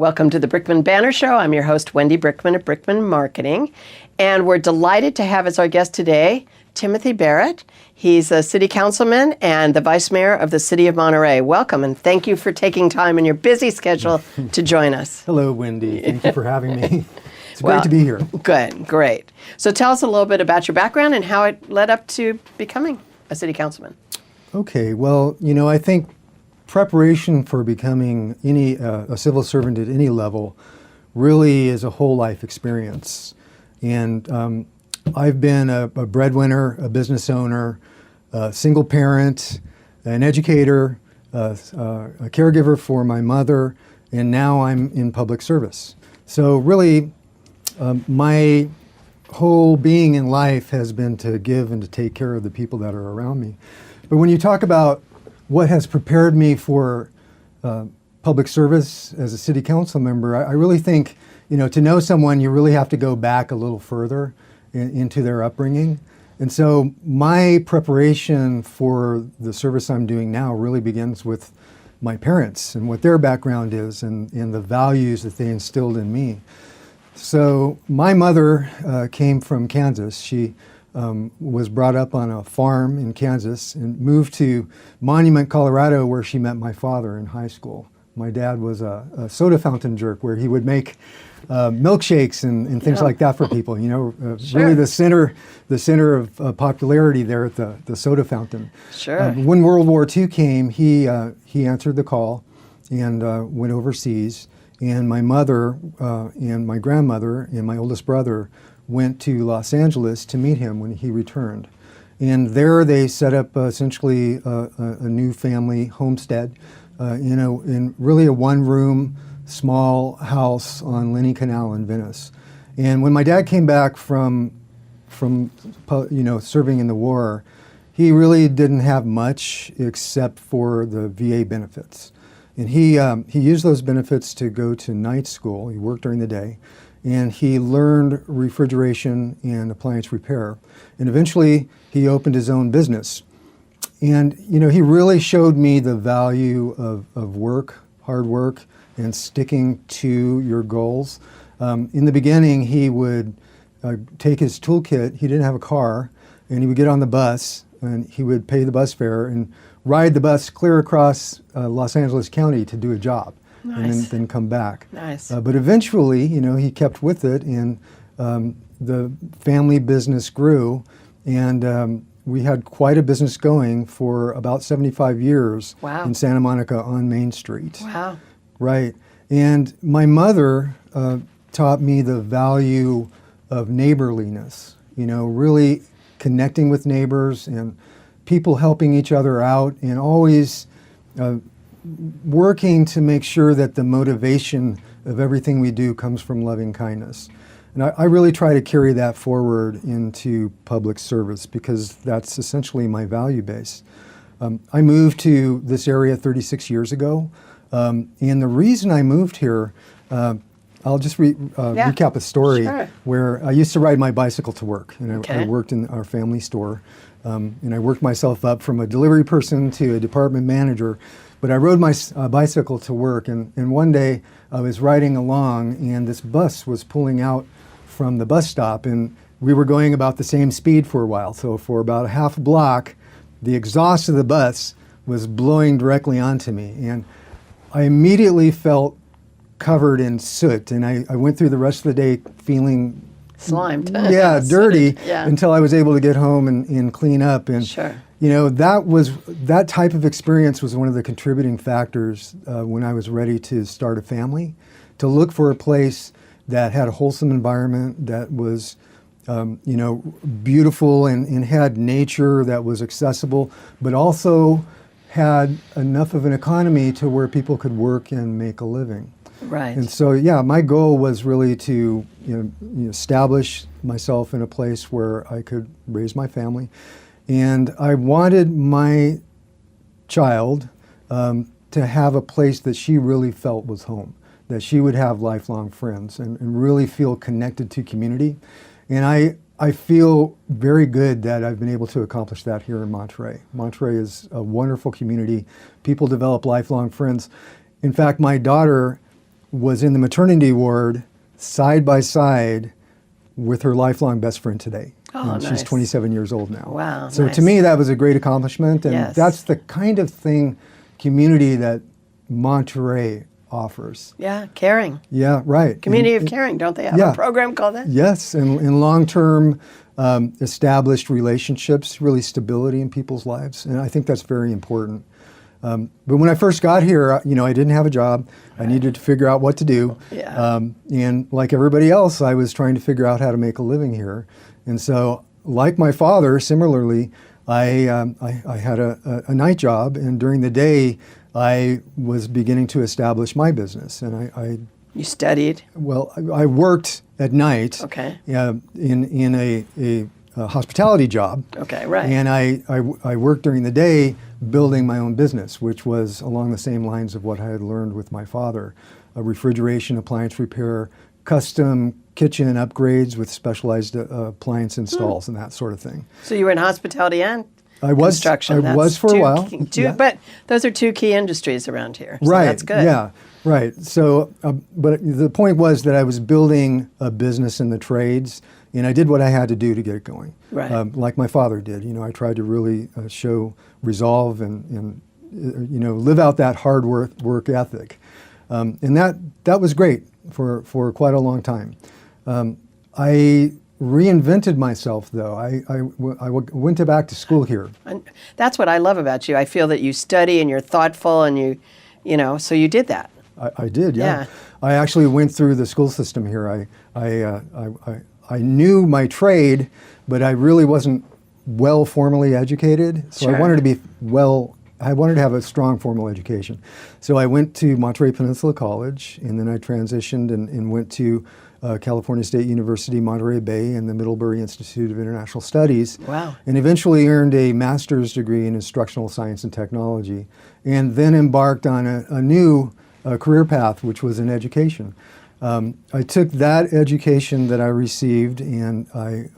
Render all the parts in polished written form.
Welcome to the Brickman Banner Show. I'm your host, Wendy Brickman of Brickman Marketing. And we're delighted to have as our guest today, Timothy Barrett. He's a city councilman and the vice mayor of the City of Monterey. Welcome, and thank you for taking time in your busy schedule to join us. Hello, Wendy. Thank you for having me. It's great to be here. Good, great. So tell us a little bit about your background and how it led up to becoming a city councilman. Okay, well, I think preparation for becoming a civil servant at any level really is a whole life experience. And I've been a breadwinner, a business owner, a single parent, an educator, a caregiver for my mother, and now I'm in public service. So really, my whole being in life has been to give and to take care of the people that are around me. But when you talk about what has prepared me for public service as a city council member, I really think, to know someone, you really have to go back a little further into their upbringing. And so my preparation for the service I'm doing now really begins with my parents and what their background is and the values that they instilled in me. So my mother came from Kansas. She was brought up on a farm in Kansas and moved to Monument, Colorado, where she met my father in high school. My dad was a soda fountain jerk where he would make milkshakes and things like that for people. Sure. Really the center of popularity there at the soda fountain. Sure. When World War II came, he answered the call and went overseas. And my mother and my grandmother and my oldest brother went to Los Angeles to meet him when he returned. And there they set up essentially a new family homestead in really a one-room, small house on Lenny Canal in Venice. And when my dad came back from serving in the war, he really didn't have much except for the VA benefits. And he used those benefits to go to night school. He worked during the day. And he learned refrigeration and appliance repair. And eventually, he opened his own business. And, he really showed me the value of work, hard work, and sticking to your goals. In the beginning, he would take his toolkit. He didn't have a car. And he would get on the bus, and he would pay the bus fare and ride the bus clear across Los Angeles County to do a job. Nice. And then come back. Nice. But eventually, he kept with it, and the family business grew, and we had quite a business going for about 75 years. Wow. In Santa Monica on Main Street. Wow. Right. And my mother taught me the value of neighborliness, really connecting with neighbors and people helping each other out, and always working to make sure that the motivation of everything we do comes from loving kindness. And I really try to carry that forward into public service because that's essentially my value base. I moved to this area 36 years ago, and the reason I moved here, I'll just recap a story. Sure. Where I used to ride my bicycle to work, and Okay. I worked in our family store, and I worked myself up from a delivery person to a department manager. But I rode my bicycle to work, and one day I was riding along, and this bus was pulling out from the bus stop, and we were going about the same speed for a while. So for about a half a block, the exhaust of the bus was blowing directly onto me, and I immediately felt covered in soot, and I went through the rest of the day feeling Slimed. yeah, dirty, Yeah. until I was able to get home and clean up. And Sure. that type of experience was one of the contributing factors when I was ready to start a family, to look for a place that had a wholesome environment, that was beautiful and had nature that was accessible, but also had enough of an economy to where people could work and make a living. Right. And so, my goal was really to establish myself in a place where I could raise my family. And I wanted my child to have a place that she really felt was home, that she would have lifelong friends and really feel connected to community. And I feel very good that I've been able to accomplish that here in Monterey. Monterey is a wonderful community. People develop lifelong friends. In fact, my daughter was in the maternity ward side by side with her lifelong best friend today. Oh, and nice. she's 27 years old now. Wow, So nice. to me, that was a great accomplishment. And Yes. that's the kind of community that Monterey offers. Yeah, caring. Yeah, right. Community And- of caring, don't they have yeah. a program called that? Yes, and long-term established relationships, really stability in people's lives, and I think that's very important. But when I first got here, I didn't have a job. I needed to figure out what to do. Yeah. And like everybody else, I was trying to figure out how to make a living here. And so, like my father, similarly, I had a night job, and during the day, I was beginning to establish my business, and You studied. I worked at night. Okay. In a hospitality job. Okay, right. And I worked during the day building my own business, which was along the same lines of what I had learned with my father: refrigeration, appliance repair, custom kitchen upgrades with specialized appliance installs and that sort of thing. So you were in hospitality and I was construction. I was for a while. Yeah. But those are two key industries around here. So Right. that's good. Yeah. Right. So, but the point was that I was building a business in the trades, and I did what I had to do to get it going. Right. Like my father did. I tried to really show resolve and live out that hard work ethic, and that was great for quite a long time. I reinvented myself, though. I went back to school here. And that's what I love about you. I feel that you study and you're thoughtful and so you did that. I did, yeah. Yeah. I actually went through the school system here. I knew my trade, but I really wasn't well formally educated. So Sure. I wanted to have a strong formal education. So I went to Monterey Peninsula College, and then I transitioned and went to California State University, Monterey Bay, and the Middlebury Institute of International Studies. Wow. And eventually earned a master's degree in instructional science and technology, and then embarked on a new career path, which was in education. I took that education that I received, and I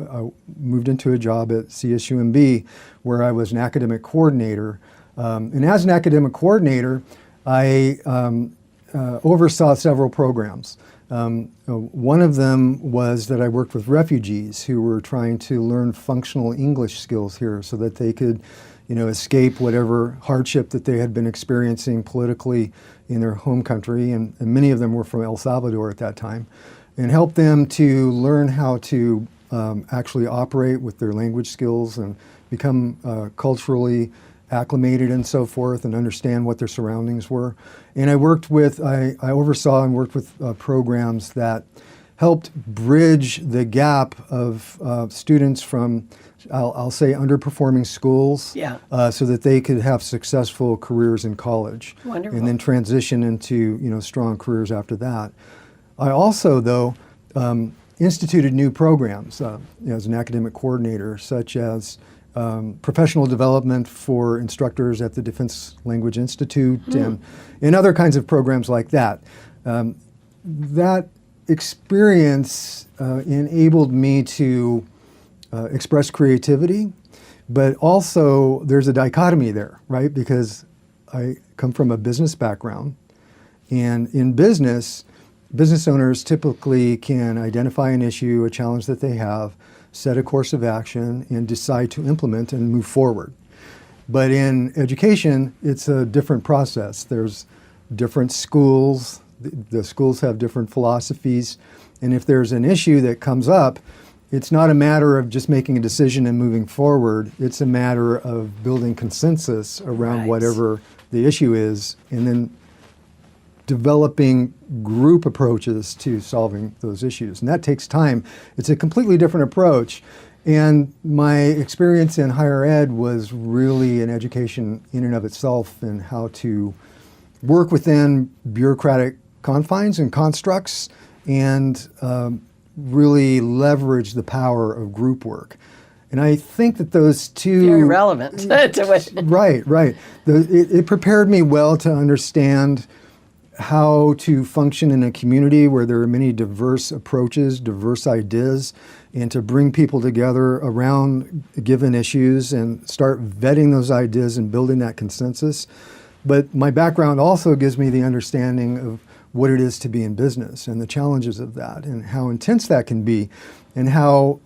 moved into a job at CSUMB, where I was an academic coordinator. And as an academic coordinator, I oversaw several programs. One of them was that I worked with refugees who were trying to learn functional English skills here so that they could, escape whatever hardship that they had been experiencing politically in their home country, and many of them were from El Salvador at that time, and help them to learn how to actually operate with their language skills and become culturally acclimated and so forth, and understand what their surroundings were. And I oversaw and worked with programs that helped bridge the gap of students from, I'll say, underperforming schools, Yeah. so that they could have successful careers in college. Wonderful. And then transition into strong careers after that. I also, though, instituted new programs as an academic coordinator, such as professional development for instructors at the Defense Language Institute and other kinds of programs like that. That experience enabled me to express creativity, but also there's a dichotomy there, right? Because I come from a business background, and in business owners typically can identify an issue, a challenge that they have, set a course of action, and decide to implement and move forward. But in education, it's a different process. There's different schools. The schools have different philosophies. And if there's an issue that comes up, it's not a matter of just making a decision and moving forward. It's a matter of building consensus around Right. whatever the issue is, and then developing group approaches to solving those issues. And that takes time. It's a completely different approach. And my experience in higher ed was really an education in and of itself, and how to work within bureaucratic confines and constructs, and really leverage the power of group work. And I think that those two... Very relevant to what... Right. It prepared me well to understand how to function in a community where there are many diverse approaches, diverse ideas, and to bring people together around given issues and start vetting those ideas and building that consensus. But my background also gives me the understanding of what it is to be in business and the challenges of that and how intense that can be and how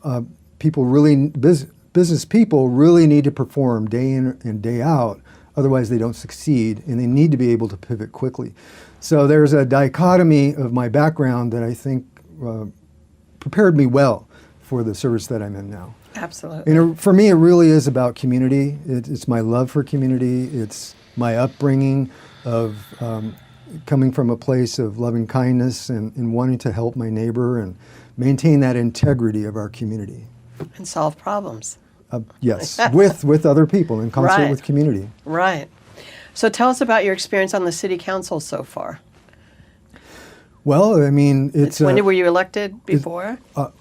business people really need to perform day in and day out, otherwise they don't succeed, and they need to be able to pivot quickly. So there's a dichotomy of my background that I think prepared me well for the service that I'm in now. Absolutely. And for me, it really is about community. It's my love for community. It's my upbringing of coming from a place of loving kindness and wanting to help my neighbor and maintain that integrity of our community. And solve problems. Yes, with other people in concert Right. with community. Right. So tell us about your experience on the city council so far. Well, I mean, When were you elected before?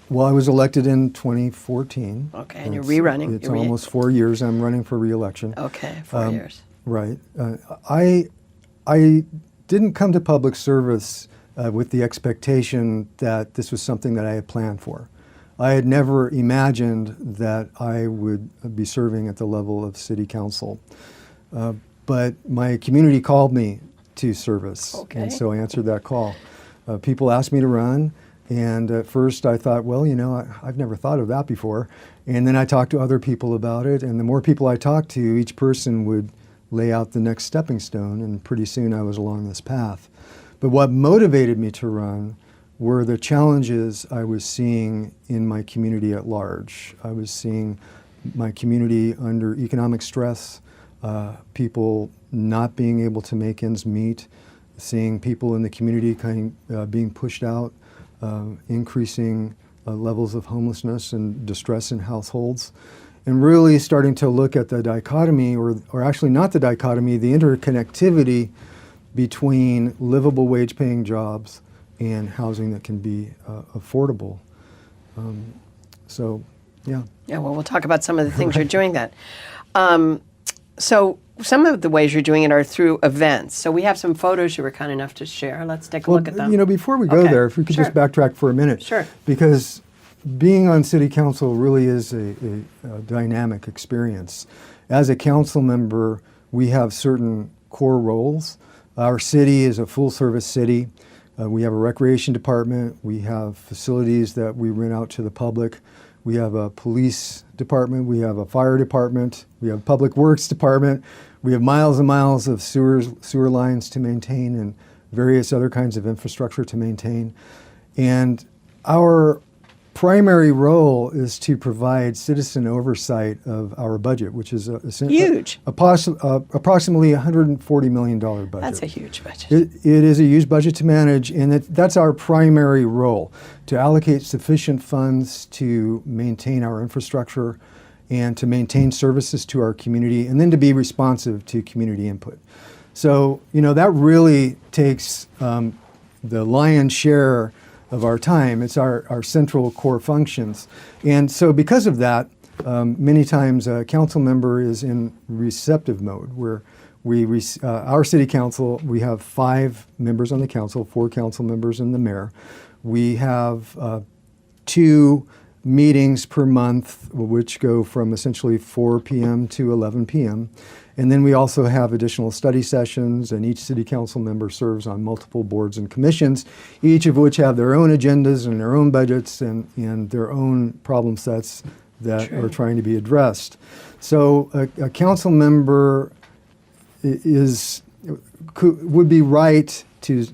Well, I was elected in 2014. Okay, and you're rerunning. It's almost 4 years. I'm running for re-election. Okay, 4 years. Right. I didn't come to public service with the expectation that this was something that I had planned for. I had never imagined that I would be serving at the level of city council. But my community called me to service, Okay. and so I answered that call. People asked me to run, and at first I thought, well, I've never thought of that before. And then I talked to other people about it, and the more people I talked to, each person would lay out the next stepping stone, and pretty soon I was along this path. But what motivated me to run were the challenges I was seeing in my community at large. I was seeing my community under economic stress, people not being able to make ends meet, seeing people in the community being pushed out, increasing levels of homelessness and distress in households, and really starting to look at the dichotomy, or actually not the dichotomy, the interconnectivity between livable wage-paying jobs and housing that can be affordable. Yeah. Yeah, well, we'll talk about some of the things you're doing that. So some of the ways you're doing it are through events. So we have some photos you were kind enough to share. Let's take a look at them. Before we go there, if we could Sure. just backtrack for a minute. Sure. Because being on city council really is a dynamic experience. As a council member, we have certain core roles. Our city is a full-service city. We have a recreation department. We have facilities that we rent out to the public. We have a police department. We have a fire department. We have a public works department. We have miles and miles of sewer lines to maintain and various other kinds of infrastructure to maintain. And our primary role is to provide citizen oversight of our budget, which is Huge. Approximately $140 million budget. That's a huge budget. It is a huge budget to manage, and that's our primary role, to allocate sufficient funds to maintain our infrastructure and to maintain services to our community, and then to be responsive to community input. So, that really takes the lion's share of our time. It's our central core functions. And so because of that, many times a council member is in receptive mode, where our city council, we have 5 members on the council, 4 council members and the mayor. We have 2 meetings per month, which go from essentially 4 p.m. to 11 p.m. And then we also have additional study sessions, and each city council member serves on multiple boards and commissions, each of which have their own agendas and their own budgets and their own problem sets that are trying to be addressed. So a council member would be right to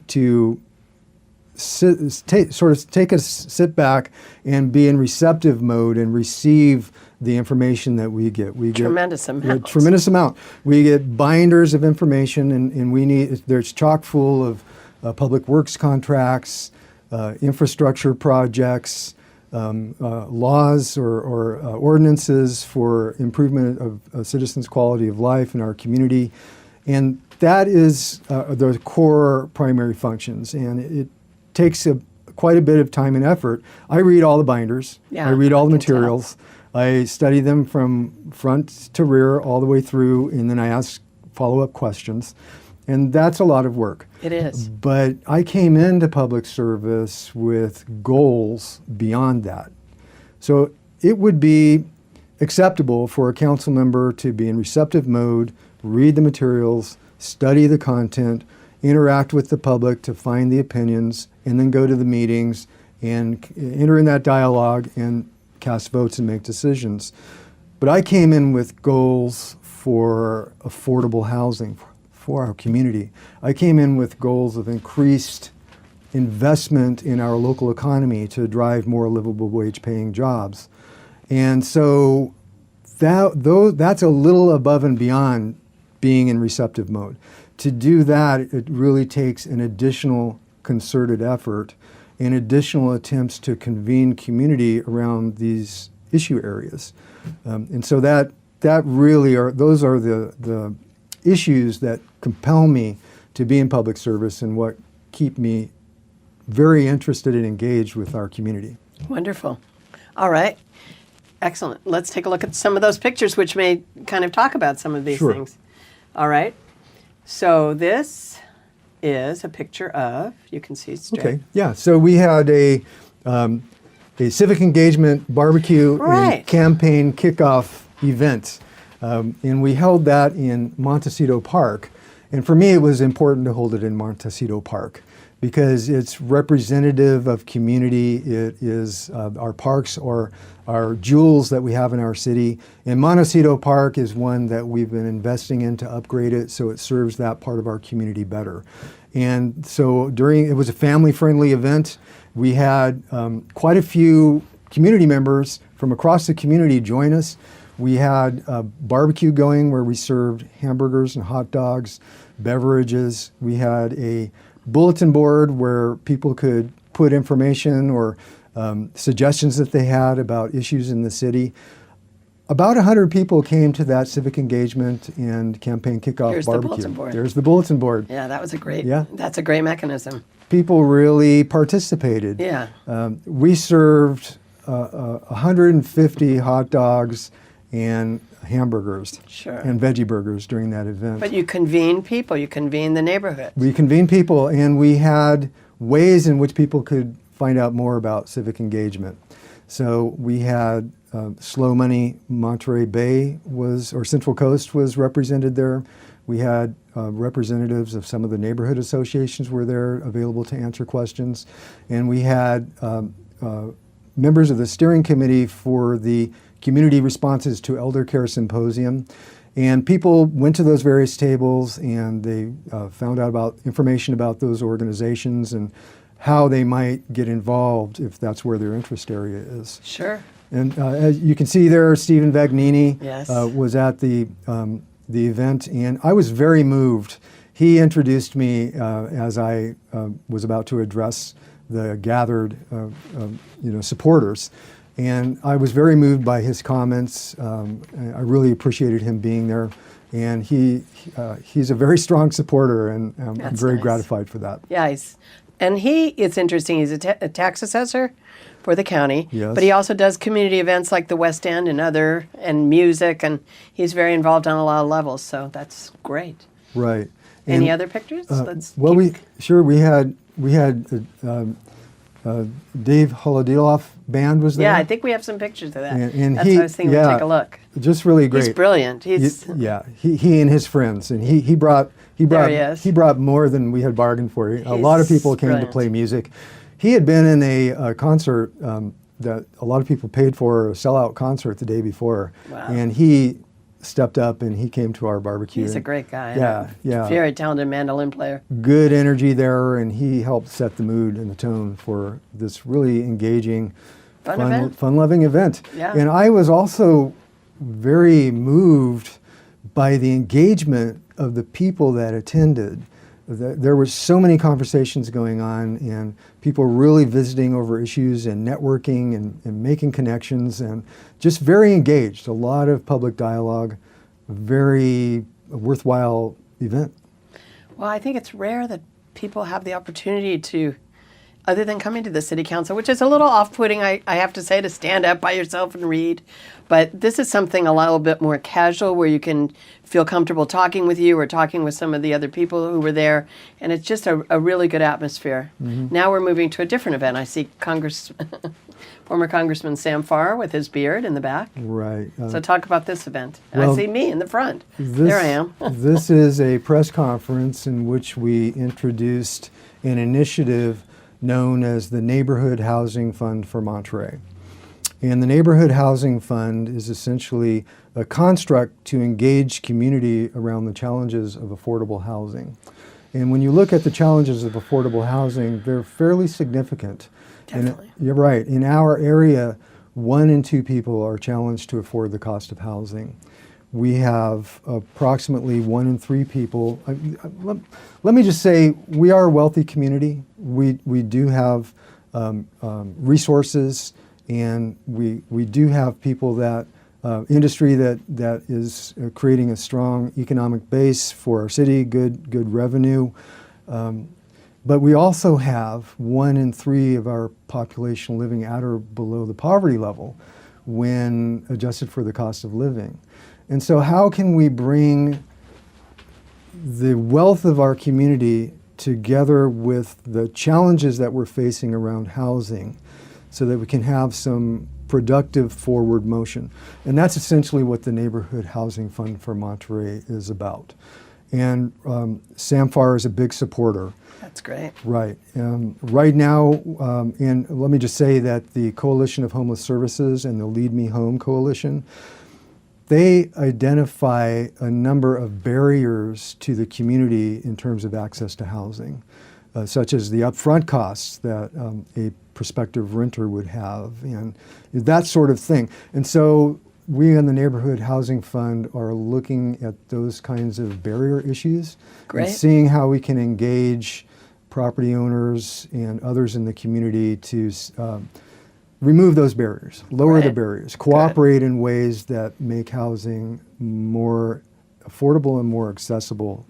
take a sit back and be in receptive mode and receive the information that we get. We get Tremendous amount. a tremendous amount. We get binders of information, and there's chock full of public works contracts, infrastructure projects, laws or ordinances for improvement of citizens' quality of life in our community, and that is the core primary functions, and it takes quite a bit of time and effort. I read all the binders. Yeah, I read all the I can tell. materials. I study them from front to rear all the way through, and then I ask follow-up questions. And that's a lot of work. It is. But I came into public service with goals beyond that. So it would be acceptable for a council member to be in receptive mode, read the materials, study the content, interact with the public to find the opinions, and then go to the meetings and enter in that dialogue and cast votes and make decisions. But I came in with goals for affordable housing for our community. I came in with goals of increased investment in our local economy to drive more livable wage paying jobs. And so that's a little above and beyond being in receptive mode. To do that, it really takes an additional concerted effort and additional attempts to convene community around these issue areas. And so that really those are the issues that compel me to be in public service and what keep me very interested and engaged with our community. Wonderful. All right. Excellent. Let's take a look at some of those pictures, which may kind of talk about some of these Sure. things. All right. So this is a picture of, you can see straight. Okay. Yeah. So we had a civic engagement barbecue Right. and campaign kickoff event. And we held that in Montecito Park. And for me, it was important to hold it in Montecito Park because it's representative of community. It is our parks or our jewels that we have in our city. And Montecito Park is one that we've been investing in to upgrade it so it serves that part of our community better. And so it was a family-friendly event. We had quite a few community members from across the community join us. We had a barbecue going where we served hamburgers and hot dogs, beverages. We had a bulletin board where people could put information or suggestions that they had about issues in the city. About 100 people came to that civic engagement and campaign kickoff Here's the barbecue. bulletin board. There's the bulletin board. Yeah, that was a great, Yeah. that's a great mechanism. People really participated. Yeah. We served 150 hot dogs and hamburgers Sure. and veggie burgers during that event. But you convene people, you convene the neighborhood. We convened people, and we had ways in which people could find out more about civic engagement. So we had Slow Money Monterey Bay or Central Coast was represented there. We had representatives of some of the neighborhood associations were there available to answer questions. And we had members of the steering committee for the Community Responses to Elder Care Symposium. And people went to those various tables and they found out about information about those organizations and how they might get involved if that's where their interest area is. Sure. And as you can see there, Stephen Vagnini Yes. was at the event, and I was very moved. He introduced me as I was about to address the gathered supporters. And I was very moved by his comments. I really appreciated him being there. And he's a very strong supporter, and I'm That's very nice. gratified for that. Yeah, it's interesting, he's a tax assessor for the county, Yes. but he also does community events like the West End and music, and he's very involved on a lot of levels, so that's great. Right. Any And, other pictures? Well, we had Dave Holodiloff band was there. Yeah, I think we have some pictures of that. And That's what I was thinking, we'll take a look. Just really great. He's brilliant. He and his friends, and he brought There he is. he brought more than we had bargained for. A lot of He's people came to brilliant. play music. He had been in a concert that a lot of people paid for, a sellout concert the day before, Wow. and he stepped up and he came to our barbecue. He's a and great guy. Yeah. Very talented mandolin player. Good energy there, and he helped set the mood and the tone for this really engaging, Fun event. fun-loving event. Yeah. And I was also very moved by the engagement of the people that attended. There were so many conversations going on and people really visiting over issues and networking and making connections and just very engaged. A lot of public dialogue, a very worthwhile event. Well, I think it's rare that people have the opportunity to other than coming to the city council, which is a little off-putting, I have to say, to stand up by yourself and read. But this is something a little bit more casual where you can feel comfortable talking with you or talking with some of the other people who were there. And it's just a really good atmosphere. Now we're moving to a different event. I see former Congressman Sam Farr with his beard in the back. Right. So talk about this event. well, I see me in the front. There I am. This is a press conference in which we introduced an initiative known as the Neighborhood Housing Fund for Monterey. And the Neighborhood Housing Fund is essentially a construct to engage community around the challenges of affordable housing. And when you look at the challenges of affordable housing, they're fairly significant. Definitely. And you're right. In our area, 1 in 2 people are challenged to afford the cost of housing. We have approximately 1 in 3 people. Let me just say, we are a wealthy community. We do have resources, and we do have people that industry that is creating a strong economic base for our city, good revenue. But we also have 1 in 3 of our population living at or below the poverty level when adjusted for the cost of living. And so how can we bring the wealth of our community together with the challenges that we're facing around housing so that we can have some productive forward motion? And that's essentially what the Neighborhood Housing Fund for Monterey is about. And Sam Farr is a big supporter. That's great. Right. Right now, and let me just say that the Coalition of Homeless Services and the Lead Me Home Coalition, they identify a number of barriers to the community in terms of access to housing, such as the upfront costs that a prospective renter would have, and that sort of thing. And so we in the Neighborhood Housing Fund are looking at those kinds of barrier issues Great. and seeing how we can engage property owners and others in the community to remove those barriers, lower the Right. barriers, cooperate in ways that make housing more affordable and more accessible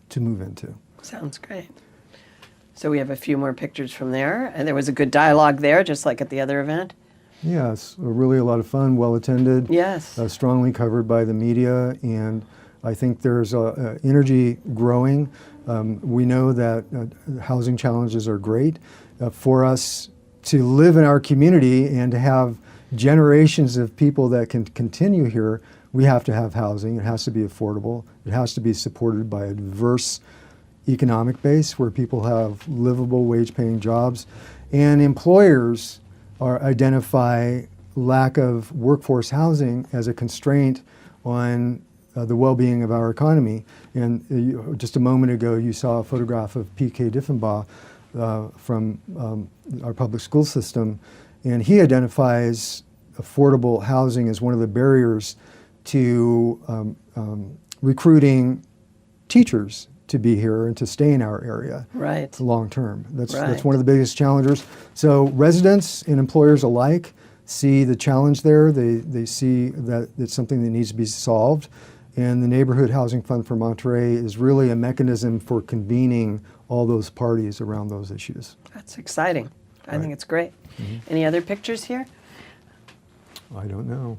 to move into. Sounds great. So we have a few more pictures from there, and there was a good dialogue there, just like at the other event. Yeah, it's really a lot of fun, well attended, Yes. strongly covered by the media, and I think there's energy growing. We know that housing challenges are great. For us to live in our community and to have generations of people that can continue here, we have to have housing. It has to be affordable. It has to be supported by a diverse economic base where people have livable wage-paying jobs. And employers identify lack of workforce housing as a constraint on the well-being of our economy. And just a moment ago, you saw a photograph of P.K. Diffenbaugh from our public school system, and he identifies affordable housing as one of the barriers to recruiting teachers to be here and to stay in our area Right. long term. That's Right. one of the biggest challengers. So residents and employers alike see the challenge there. They see that it's something that needs to be solved. And the Neighborhood Housing Fund for Monterey is really a mechanism for convening all those parties around those issues. That's exciting. I think Right. it's great. Any other pictures here? I don't know.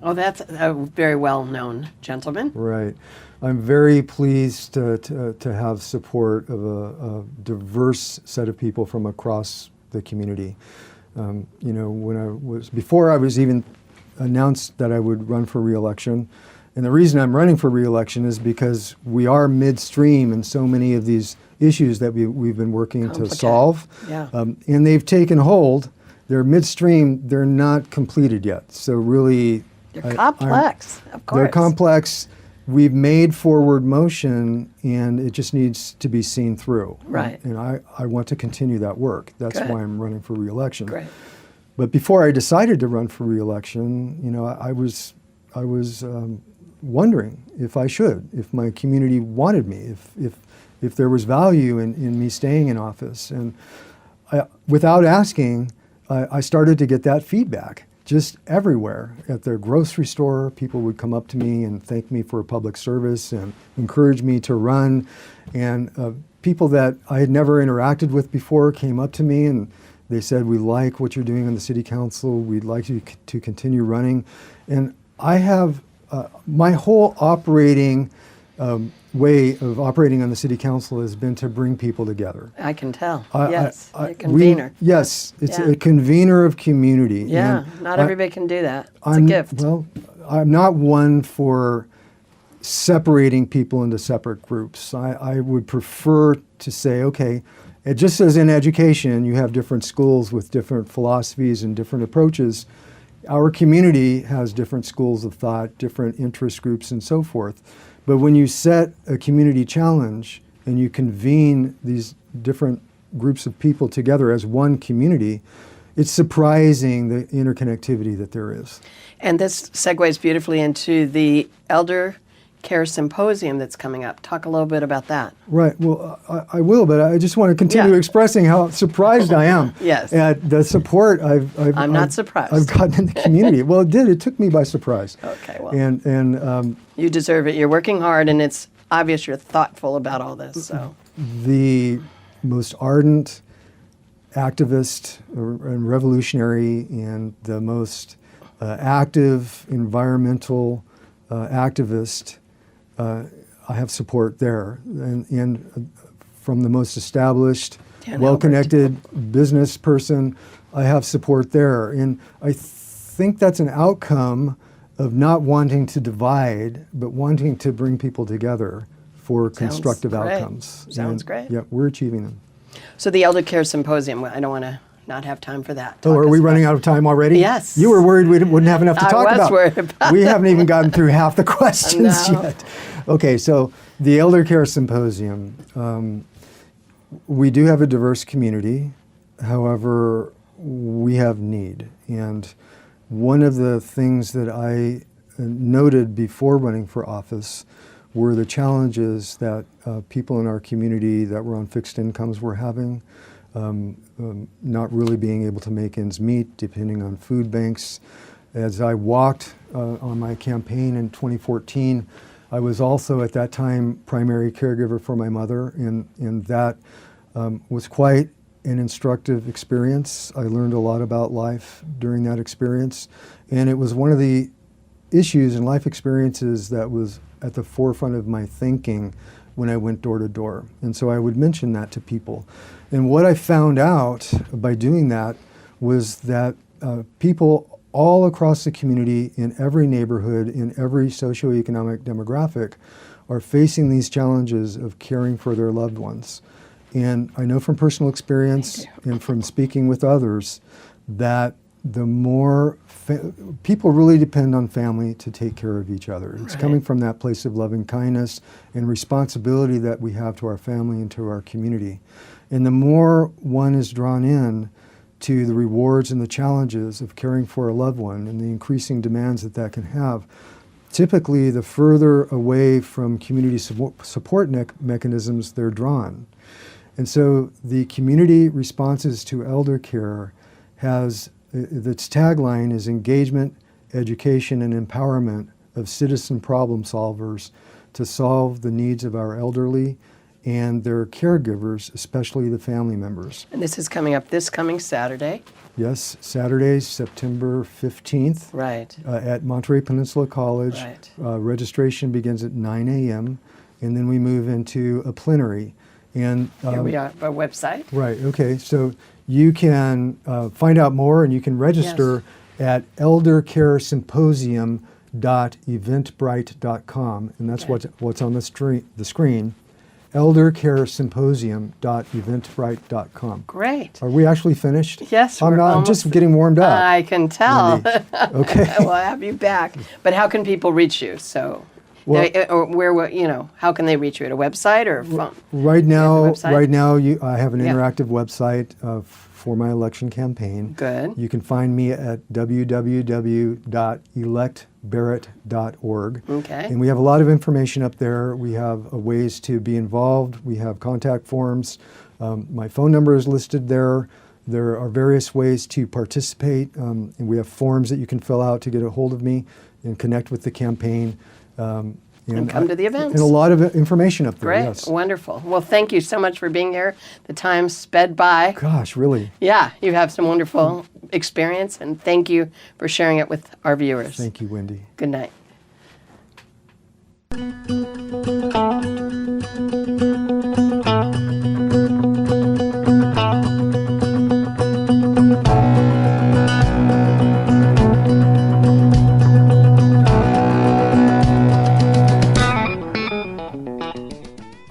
Oh, that's a very well-known gentleman. Right. I'm very pleased to have support of a diverse set of people from across the community. Before I was even announced that I would run for re-election, and the reason I'm running for re-election is because we are midstream in so many of these issues that we've been working to Complicated. solve. Yeah. And they've taken hold. They're midstream. They're not completed yet. So really, They're complex, of course. they're complex. We've made forward motion, and it just needs to be seen through. Right. And I want to continue that work. That's Good. why I'm running for re-election. Great. But before I decided to run for re-election, I was wondering if I should, if my community wanted me, if there was value in me staying in office. And without asking, I started to get that feedback just everywhere. At the grocery store, people would come up to me and thank me for public service and encourage me to run. And people that I had never interacted with before came up to me and they said, "We like what you're doing on the city council. We'd like you to continue running." And I have my whole operating way of operating on the city council has been to bring people together. I can tell. I- Yes, I- a convener. Yes, it's Yeah. a convener of community. Yeah, And not everybody can do that. It's a I'm- gift. Well, I'm not one for separating people into separate groups. I would prefer to say, okay, it just as in education, you have different schools with different philosophies and different approaches. Our community has different schools of thought, different interest groups, and so forth. But when you set a community challenge and you convene these different groups of people together as one community, it's surprising the interconnectivity that there is. And this segues beautifully into the Elder Care Symposium that's coming up. Talk a little bit about that. Right. Well, I will, but I just want to continue Yeah. expressing how surprised I am Yes. at the support I'm not surprised. I've gotten in the community. Well, it did. It took me by surprise. Okay, well. And You deserve it. You're working hard, and it's obvious you're thoughtful about all this. So, the most ardent activist and revolutionary and the most active environmental activist, I have support there. And from the most established, Dan well-connected business person, I have support there. And I think that's an outcome of not wanting to divide, but wanting to bring people together for constructive great. outcomes. Sounds And, great. Yeah, we're achieving them. so the Elder Care Symposium, I don't want to not have time for that. Oh, Talk are we us running about- out of time already? Yes. You were worried we wouldn't have enough to I talk was about. worried about We haven't even gotten through half the questions No. yet. Okay, so the Elder Care Symposium. We do have a diverse community. However, we have need. And one of the things that I noted before running for office were the challenges that people in our community that were on fixed incomes were having. Not really being able to make ends meet, depending on food banks. As I walked on my campaign in 2014, I was also at that time primary caregiver for my mother, and that was quite an instructive experience. I learned a lot about life during that experience, and it was one of the issues and life experiences that was at the forefront of my thinking when I went door to door. And so I would mention that to people. And what I found out by doing that was that people all across the community, in every neighborhood, in every socioeconomic demographic, are facing these challenges of caring for their loved ones. And I know from personal experience and from speaking with others that the more people really depend on family to take care of each other. It's coming from that place of loving kindness and responsibility that we have to our family and to our community. And the more one is drawn in to the rewards and the challenges of caring for a loved one and the increasing demands that that can have, typically the further away from community support mechanisms they're drawn. And so the community responses to elder care has, its tagline is engagement, education, and empowerment of citizen problem solvers to solve the needs of our elderly and their caregivers, especially the family members. And this is coming up this coming Saturday. Yes, Saturday, September 15th. Right. At Monterey Peninsula College. Right. Registration begins at 9 a.m. and then we move into a plenary. And Here we are, our website. right, okay, so you can find out more and you can register at eldercaresymposium.eventbrite.com, and that's what's on the screen, eldercaresymposium.eventbrite.com. Great. Are we actually finished? Yes, I'm we're not. I'm almost- just getting warmed up. I can tell. Wendy. Okay. We'll have you back. But how can people reach you? So, Well- or where, how can they reach you? At a website or phone? Right now, website? I have an Yeah. interactive website for my election campaign. Good. You can find me at www.electbarrett.org. Okay. And we have a lot of information up there. We have ways to be involved. We have contact forms. My phone number is listed there. There are various ways to participate. And we have forms that you can fill out to get a hold of me and connect with the campaign. And come to the events. And a lot of information up there, Great. yes. Wonderful. Well, thank you so much for being here. The time sped by. Gosh, really. Yeah, you have some wonderful experience, and thank you for sharing it with our viewers. Thank you, Wendy. Good night.